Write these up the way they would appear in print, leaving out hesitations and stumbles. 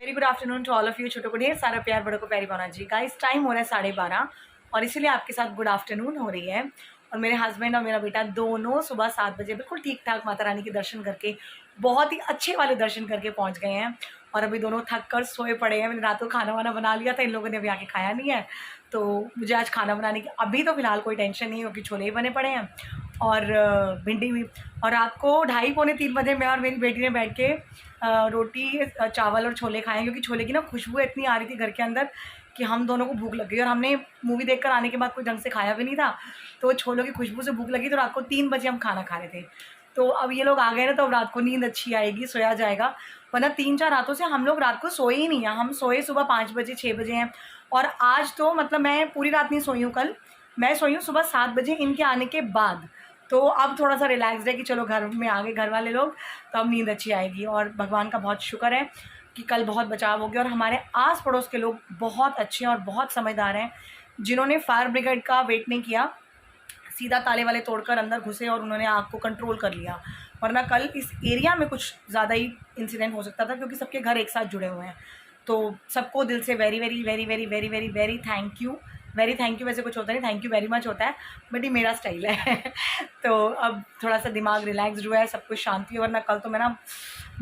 Very good afternoon to all of you. छोटों को ढेर सारा प्यार, बड़ों को प्यारी भावना जी। गाइस टाइम हो रहा है 12:30 और इसीलिए आपके साथ गुड आफ्टरनून हो रही है। और मेरे हस्बैंड और मेरा बेटा दोनों सुबह 7 बजे बिल्कुल ठीक ठाक माता रानी के दर्शन करके, बहुत ही अच्छे वाले दर्शन करके पहुंच गए हैं। और अभी दोनों थक कर सोए पड़े हैं। मैंने रात को खाना वाना बना लिया था, इन लोगों ने अभी आके खाया नहीं है, तो मुझे आज खाना बनाने की अभी तो फिलहाल कोई टेंशन नहीं, क्योंकि छोले ही बने पड़े हैं और भिंडी भी। और रात को 2:30-3 बजे मैं और मेरी बेटी ने बैठ के रोटी चावल और छोले खाए, क्योंकि छोले की ना खुशबू इतनी आ रही थी घर के अंदर कि हम दोनों को भूख लग गई। और हमने मूवी देखकर आने के बाद कोई ढंग से खाया भी नहीं था, तो छोलों की खुशबू से भूख लगी, तो रात को 3 बजे हम खाना खा रहे थे। तो अब ये लोग आ गए ना, तो अब रात को नींद अच्छी आएगी, सोया जाएगा। वरना 3-4 रातों से हम लोग रात को सोए ही नहीं हैं। हम सोए सुबह 5 बजे 6 बजे हैं। और आज तो मतलब मैं पूरी रात नहीं सोई हूँ। कल मैं सोई हूँ सुबह 7 बजे इनके आने के बाद। तो अब थोड़ा सा रिलैक्सड है कि चलो घर में आ गए घर वाले लोग, तो अब नींद अच्छी आएगी। और भगवान का बहुत शुक्र है कि कल बहुत बचाव हो गया। और हमारे आस पड़ोस के लोग बहुत अच्छे हैं और बहुत समझदार हैं, जिन्होंने फायर ब्रिगेड का वेट नहीं किया, सीधा ताले वाले तोड़कर अंदर घुसे और उन्होंने आग को कंट्रोल कर लिया। वरना कल इस एरिया में कुछ ज़्यादा ही इंसिडेंट हो सकता था, क्योंकि सबके घर एक साथ जुड़े हुए हैं। तो सबको दिल से very very very very very very very thank you. Very thank you वैसे कुछ होता नहीं, थैंक यू वेरी मच होता है, बट ये मेरा स्टाइल है। तो अब थोड़ा सा दिमाग रिलैक्सड हुआ है, सब कुछ शांति है। वरना कल तो मैं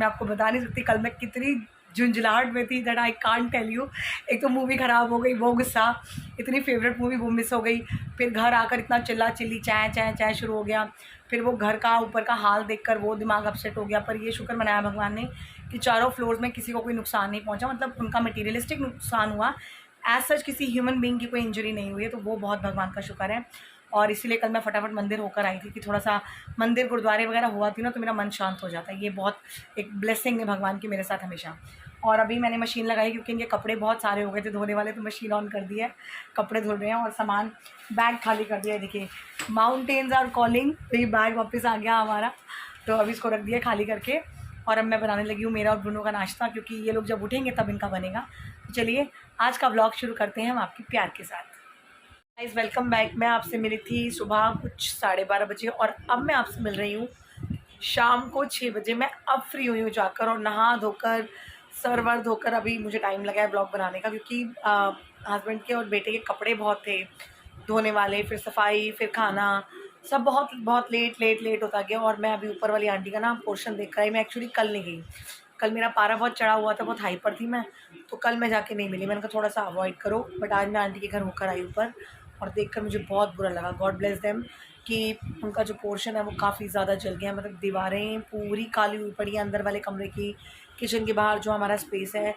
आपको बता नहीं सकती कल मैं कितनी झुंझलाहट में थी, that I can't tell you. एक तो मूवी ख़राब हो गई, वो गुस्सा, इतनी फेवरेट मूवी वो मिस हो गई। फिर घर आकर इतना चिल्ला चिल्ली चाय चाय चाय शुरू हो गया। फिर वो घर का ऊपर का हाल देखकर वो दिमाग अपसेट हो गया। पर ये शुक्र मनाया भगवान ने कि चारों फ्लोर्स में किसी को कोई नुकसान नहीं पहुंचा, मतलब उनका मटीरियलिस्टिक नुकसान हुआ, एज सच किसी ह्यूमन बीइंग की कोई इंजरी नहीं हुई है, तो वो बहुत भगवान का शुक्र है। और इसीलिए कल मैं फटाफट मंदिर होकर आई थी कि थोड़ा सा मंदिर गुरुद्वारे वगैरह हुआ थी ना, तो मेरा मन शांत हो जाता है। ये बहुत एक ब्लेसिंग है भगवान की मेरे साथ हमेशा। और अभी मैंने मशीन लगाई, क्योंकि इनके कपड़े बहुत सारे हो गए थे धोने वाले, तो मशीन ऑन कर दी है, कपड़े धुल रहे हैं और सामान बैग खाली कर दिया है। देखिए माउंटेन्स आर कॉलिंग, तो ये बैग वापस आ गया हमारा, तो अभी इसको रख दिया खाली करके। और अब मैं बनाने लगी हूँ मेरा और ब्रूनो का नाश्ता, क्योंकि ये लोग जब उठेंगे तब इनका बनेगा। तो चलिए आज का व्लॉग शुरू करते हैं हम आपके प्यार के साथ। Guys welcome back. मैं आपसे मिली थी सुबह कुछ 12:30 बजे, और अब मैं आपसे मिल रही हूँ शाम को 6 बजे। मैं अब फ्री हुई हूँ जाकर, और नहा धोकर सर वर धोकर अभी मुझे टाइम लगा है ब्लॉग बनाने का, क्योंकि हस्बैंड के और बेटे के कपड़े बहुत थे धोने वाले, फिर सफाई, फिर खाना, सब बहुत बहुत लेट लेट लेट होता गया। और मैं अभी ऊपर वाली आंटी का ना पोर्शन देख कर आई। मैं एक्चुअली कल नहीं गई, कल मेरा पारा बहुत चढ़ा हुआ था, बहुत हाइपर थी मैं, तो कल मैं जाके नहीं मिली। मैंने कहा थोड़ा सा अवॉइड करो, बट आज मैं आंटी के घर होकर आई ऊपर, और देखकर मुझे बहुत बुरा लगा। गॉड ब्लेस देम कि उनका जो पोर्शन है वो काफ़ी ज़्यादा जल गया। मतलब दीवारें पूरी काली हुई पड़ी हैं अंदर वाले कमरे की। किचन के बाहर जो हमारा स्पेस है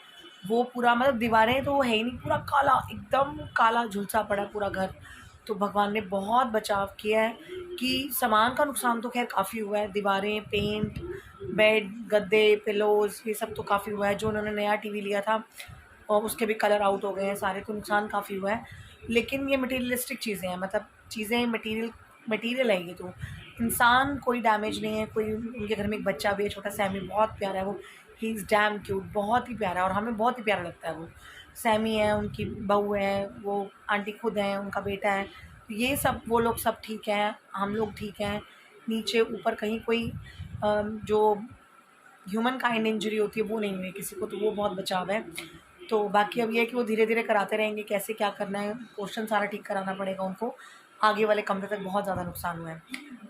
वो पूरा, मतलब दीवारें तो है ही नहीं, पूरा काला, एकदम काला झुलसा पड़ा पूरा घर। तो भगवान ने बहुत बचाव किया है कि सामान का नुकसान तो खैर काफ़ी हुआ है, दीवारें, पेंट, बेड, गद्दे, पिलोज़, ये सब तो काफ़ी हुआ है। जो उन्होंने नया टीवी लिया था और उसके भी कलर आउट हो गए हैं सारे, तो नुकसान काफ़ी हुआ है। लेकिन ये मटीरियलिस्टिक चीज़ें हैं, मतलब चीज़ें मटीरियल है, ये तो इंसान कोई डैमेज नहीं है। कोई, उनके घर में एक बच्चा भी है छोटा, सैमी, बहुत प्यारा है वो, ही इज़ डैम क्यूट, बहुत ही प्यारा है और हमें बहुत ही प्यारा लगता है वो। सैमी है, उनकी बहू है, वो आंटी खुद हैं, उनका बेटा है, ये सब, वो लोग सब ठीक हैं, हम लोग ठीक हैं। नीचे ऊपर कहीं कोई जो ह्यूमन काइंड इंजरी होती है वो नहीं हुई किसी को, तो वो बहुत बचाव है। तो बाकी अब ये है कि वो धीरे धीरे कराते रहेंगे, कैसे क्या करना है, पोर्शन सारा ठीक कराना पड़ेगा उनको। आगे वाले कमरे तक बहुत ज़्यादा नुकसान हुआ है।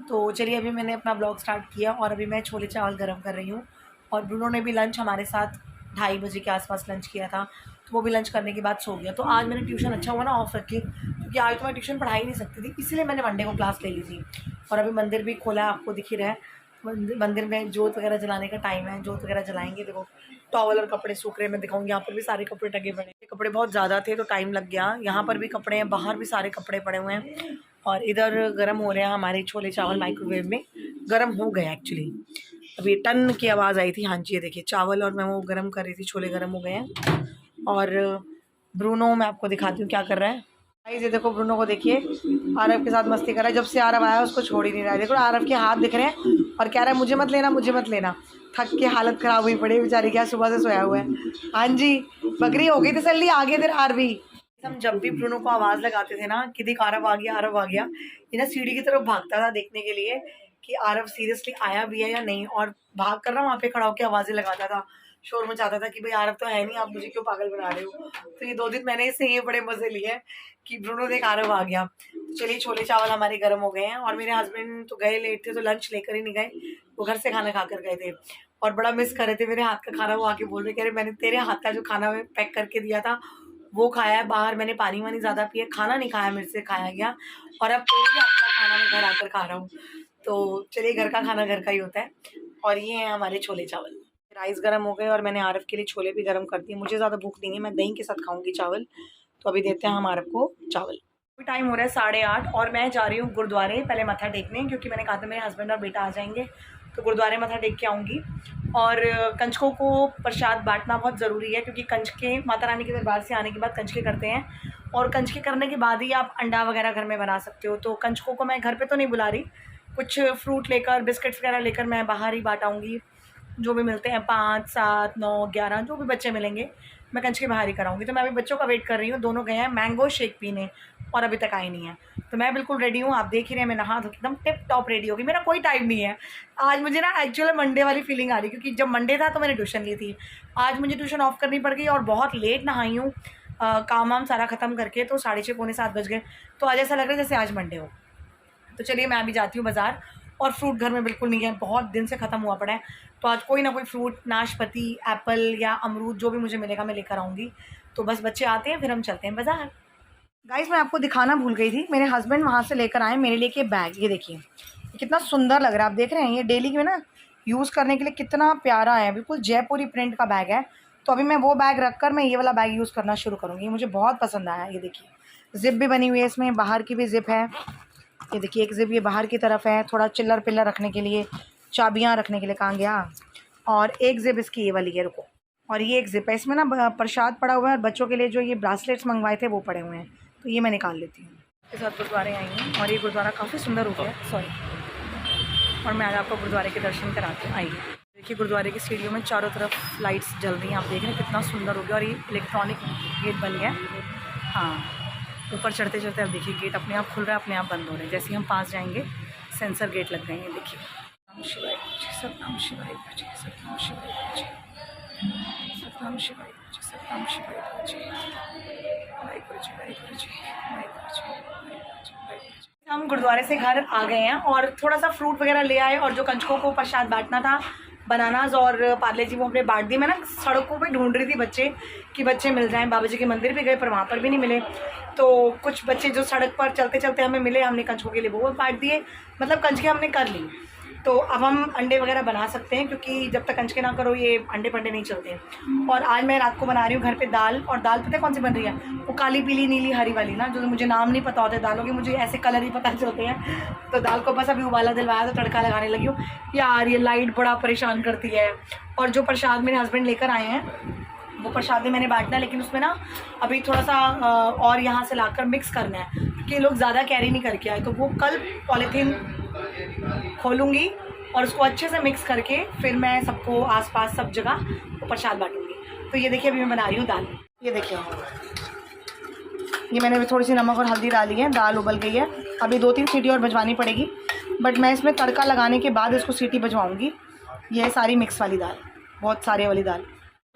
तो चलिए अभी मैंने अपना ब्लॉग स्टार्ट किया, और अभी मैं छोले चावल गर्म कर रही हूँ। और ब्रूनो ने भी लंच हमारे साथ 2:30 बजे के आसपास लंच किया था, तो वो भी लंच करने के बाद सो गया। तो आज मैंने ट्यूशन अच्छा हुआ ना ऑफ रखी, क्योंकि आज तो मैं ट्यूशन पढ़ा ही नहीं सकती थी, इसीलिए मैंने मंडे को क्लास ले ली थी। और अभी मंदिर भी खोला है, आपको दिख ही रहा है। मंदिर में जोत वगैरह जलाने का टाइम है, जोत वगैरह जलाएंगे। देखो टॉवल और कपड़े सूख रहे हैं, मैं दिखाऊंगी। यहाँ पर भी सारे कपड़े टंगे पड़े हैं, कपड़े बहुत ज़्यादा थे तो टाइम लग गया। यहाँ पर भी कपड़े हैं, बाहर भी सारे कपड़े पड़े हुए हैं। और इधर गर्म हो रहे हैं हमारे छोले चावल, माइक्रोवेव में गर्म हो गए एक्चुअली। अभी टन की आवाज़ आई थी। हाँ जी, ये देखिए चावल और मैं वो गर्म कर रही थी, छोले गर्म हो गए हैं। और ब्रूनो मैं आपको दिखाती हूँ क्या कर रहा है। ये देखो ब्रूनो को देखिए, आरव के साथ मस्ती कर रहा है। जब से आरव आया उसको छोड़ ही नहीं रहा है। देखो आरव के हाथ दिख रहे हैं और कह रहा है मुझे मत लेना, मुझे मत लेना। थक के हालत ख़राब हुई पड़ी बेचारी, क्या सुबह से सोया हुआ है। हाँ जी, बकरी हो गई तसल्ली, आगे तेरे आरवी। हम जब भी ब्रूनो को आवाज़ लगाते थे ना कि देख आरव आ गया, आरव आ गया, ये ना सीढ़ी की तरफ भागता था देखने के लिए कि आरव सीरियसली आया भी है या नहीं, और भाग कर ना वहाँ पे खड़ा होकर आवाज़ें लगाता था। शोर मचाता था कि भाई आरव तो है नहीं, आप मुझे क्यों पागल बना रहे हो। तो ये 2 दिन मैंने इससे ये बड़े मजे लिए हैं कि ब्रूनो देख आरव आ गया। तो चलिए छोले चावल हमारे गर्म हो गए हैं और मेरे हस्बैंड तो गए लेट थे तो लंच लेकर ही नहीं गए, वो घर से खाना खा कर गए थे और बड़ा मिस कर रहे थे मेरे हाथ का खाना। वो आके बोल रहे कह रहे मैंने तेरे हाथ का जो खाना मैं पैक करके दिया था वो खाया है, बाहर मैंने पानी वानी ज़्यादा पिया, खाना नहीं खाया, मेरे से खाया गया और अब तेरे हाथ का खाना मैं घर आकर खा रहा हूँ। तो चलिए घर का खाना घर का ही होता है। और ये हैं हमारे छोले चावल। राइस गर्म हो गए और मैंने आरव के लिए छोले भी गर्म कर दिए। मुझे ज़्यादा भूख नहीं है, मैं दही के साथ खाऊंगी चावल। तो अभी देते हैं हम आरव को चावल। अभी टाइम हो रहा है 8:30 और मैं जा रही हूँ गुरुद्वारे पहले मत्था टेकने, क्योंकि मैंने कहा था मेरे हस्बैंड और बेटा आ जाएंगे तो गुरुद्वारे मत्था टेक के आऊँगी। और कंजकों को प्रसाद बांटना बहुत ज़रूरी है, क्योंकि कंजके माता रानी के दरबार से आने के बाद कंजके करते हैं और कंजके करने के बाद ही आप अंडा वगैरह घर में बना सकते हो। तो कंजकों को मैं घर पे तो नहीं बुला रही, कुछ फ्रूट लेकर बिस्किट्स वगैरह लेकर मैं बाहर ही बांटाऊँगी। जो भी मिलते हैं 5, 7, 9, 11 जो भी बच्चे मिलेंगे मैं कंजके बाहर ही कराऊंगी। तो मैं अभी बच्चों का वेट कर रही हूँ, दोनों गए हैं मैंगो शेक पीने और अभी तक आए नहीं है। तो मैं बिल्कुल रेडी हूँ, आप देख ही रहे हैं मैं नहा धो एकदम टिप टॉप रेडी होगी। मेरा कोई टाइम नहीं है आज, मुझे ना एक्चुअली मंडे वाली फीलिंग आ रही, क्योंकि जब मंडे था तो मैंने ट्यूशन ली थी, आज मुझे ट्यूशन ऑफ करनी पड़ गई और बहुत लेट नहाई हूँ काम वाम सारा ख़त्म करके। तो 6:30 पौने 7 बज गए, तो आज ऐसा लग रहा है जैसे आज मंडे हो। तो चलिए मैं अभी जाती हूँ बाज़ार और फ्रूट घर में बिल्कुल नहीं है, बहुत दिन से ख़त्म हुआ पड़ा है। तो आज कोई ना कोई फ्रूट, नाशपाती, एप्पल या अमरूद जो भी मुझे मिलेगा मैं लेकर आऊँगी। तो बस बच्चे आते हैं फिर हम चलते हैं बाज़ार। गाइस मैं आपको दिखाना भूल गई थी, मेरे हस्बैंड वहाँ से लेकर आए मेरे लिए कि बैग, ये देखिए कितना सुंदर लग रहा है, आप देख रहे हैं, ये डेली में ना यूज़ करने के लिए कितना प्यारा है, बिल्कुल जयपुरी प्रिंट का बैग है। तो अभी मैं वो बैग रख कर मैं ये वाला बैग यूज़ करना शुरू करूँगी, मुझे बहुत पसंद आया। ये देखिए ज़िप भी बनी हुई है इसमें, बाहर की भी ज़िप है। ये देखिए एक ज़िप ये बाहर की तरफ है, थोड़ा चिल्लर पिल्लर रखने के लिए, चाबियाँ रखने के लिए, कहाँ गया। और एक ज़िप इसकी ये वाली है, रुको। और ये एक ज़िप है, इसमें ना प्रसाद पड़ा हुआ है और बच्चों के लिए जो ये ब्रासलेट्स मंगवाए थे वो पड़े हुए हैं, तो ये मैं निकाल लेती हूँ। इसके साथ गुरुद्वारे आई हूँ और ये गुरुद्वारा काफ़ी सुंदर हो गया, सॉरी। और मैं आज आपको गुरुद्वारे के दर्शन कराती हूँ, आइए। देखिए गुरुद्वारे की सीढ़ियों में चारों तरफ लाइट्स जल रही हैं, आप देख रहे हैं कितना सुंदर हो गया। और ये इलेक्ट्रॉनिक गेट बन गया, हाँ। ऊपर चढ़ते चढ़ते अब देखिए गेट अपने आप खुल रहा है, अपने आप बंद हो रहे हैं। जैसे ही हम पास जाएंगे सेंसर गेट लग गए हैं, देखिए। नाम शिवाय सतनाम शिवाय सतनाम शिवाय सतनाम शिवाय सतनाम शिवाय। हम गुरुद्वारे से घर आ गए हैं और थोड़ा सा फ्रूट वगैरह ले आए और जो कंजकों को प्रसाद बांटना था, बनानाज और पार्ले जी वो हमने बांट दिए। मैं ना सड़कों पे ढूंढ रही थी बच्चे कि बच्चे मिल जाएं, बाबा जी के मंदिर भी गए पर वहाँ पर भी नहीं मिले। तो कुछ बच्चे जो सड़क पर चलते चलते हमें मिले, हमने कंजकों के लिए वो बांट दिए, मतलब कंजके हमने कर ली। तो अब हम अंडे वगैरह बना सकते हैं, क्योंकि जब तक कंजके ना करो ये अंडे पंडे नहीं चलते हैं। और आज मैं रात को बना रही हूँ घर पे दाल, और दाल पता है कौन सी बन रही है, वो काली पीली नीली हरी वाली ना, जो मुझे नाम नहीं पता होते दालों के, मुझे ऐसे कलर ही पता चलते हैं। तो दाल को बस अभी उबाला दिलवाया तो तड़का लगाने लगी हूँ। यार ये लाइट बड़ा परेशान करती है। और जो प्रसाद मेरे हस्बैंड लेकर आए हैं वो प्रसाद भी मैंने बांटना है, लेकिन उसमें ना अभी थोड़ा सा और यहाँ से लाकर मिक्स करना है, क्योंकि लोग ज़्यादा कैरी नहीं करके आए। तो वो कल पॉलीथीन खोलूँगी और उसको अच्छे से मिक्स करके फिर मैं सबको आसपास सब जगह वो प्रसाद बांटूँगी। तो ये देखिए अभी मैं बना रही हूँ दाल। ये देखिए ये मैंने अभी थोड़ी सी नमक और हल्दी डाली है, दाल उबल गई है। अभी 2-3 सीटी और बजवानी पड़ेगी, बट मैं इसमें तड़का लगाने के बाद इसको सीटी बजवाऊँगी। ये है सारी मिक्स वाली दाल, बहुत सारे वाली दाल।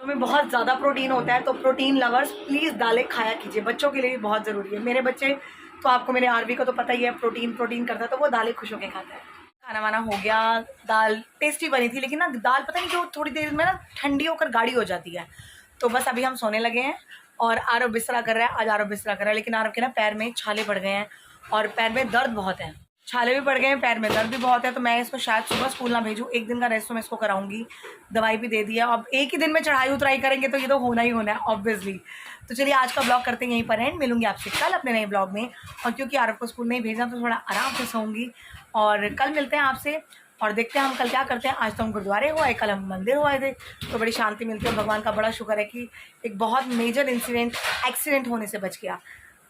तो में बहुत ज़्यादा प्रोटीन होता है, तो प्रोटीन लवर्स प्लीज़ दालें खाया कीजिए, बच्चों के लिए भी बहुत ज़रूरी है। मेरे बच्चे तो आपको, मेरे आरवी को तो पता ही है, प्रोटीन करता है, तो वो दालें खुश होकर खाता है। खाना वाना हो गया, दाल टेस्टी बनी थी, लेकिन ना दाल पता नहीं क्यों थोड़ी देर में ना ठंडी होकर गाढ़ी हो जाती है। तो बस अभी हम सोने लगे हैं और आरव बिस्तरा कर रहा है, आज आरव बिस्तरा कर रहा है, लेकिन आरव के ना पैर में छाले पड़ गए हैं और पैर में दर्द बहुत है, छाले भी पड़ गए हैं, पैर में दर्द भी बहुत है। तो मैं इसको शायद सुबह स्कूल ना भेजूँ, एक दिन का रेस्ट तो मैं इसको कराऊंगी, दवाई भी दे दिया। अब एक ही दिन में चढ़ाई उतराई करेंगे तो ये तो होना ही होना है ऑब्वियसली। तो चलिए आज का ब्लॉग करते हैं यहीं पर एंड, मिलूंगी आपसे कल अपने नए ब्लॉग में। और क्योंकि आरव को स्कूल नहीं भेजना तो थोड़ा आराम से सोऊंगी, और कल मिलते हैं आपसे और देखते हैं हम कल क्या करते हैं। आज तो हम गुरुद्वारे हुआ है, कल हम मंदिर हुए थे, तो बड़ी शांति मिलती है। भगवान का बड़ा शुक्र है कि एक बहुत मेजर एक्सीडेंट होने से बच गया।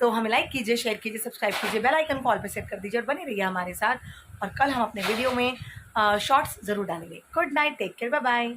तो हमें लाइक कीजिए, शेयर कीजिए, सब्सक्राइब कीजिए, बेल आइकन कॉल पे सेट कर दीजिए और बने रहिए हमारे साथ। और कल हम अपने वीडियो में शॉर्ट्स ज़रूर डालेंगे। Good night, take care, bye bye.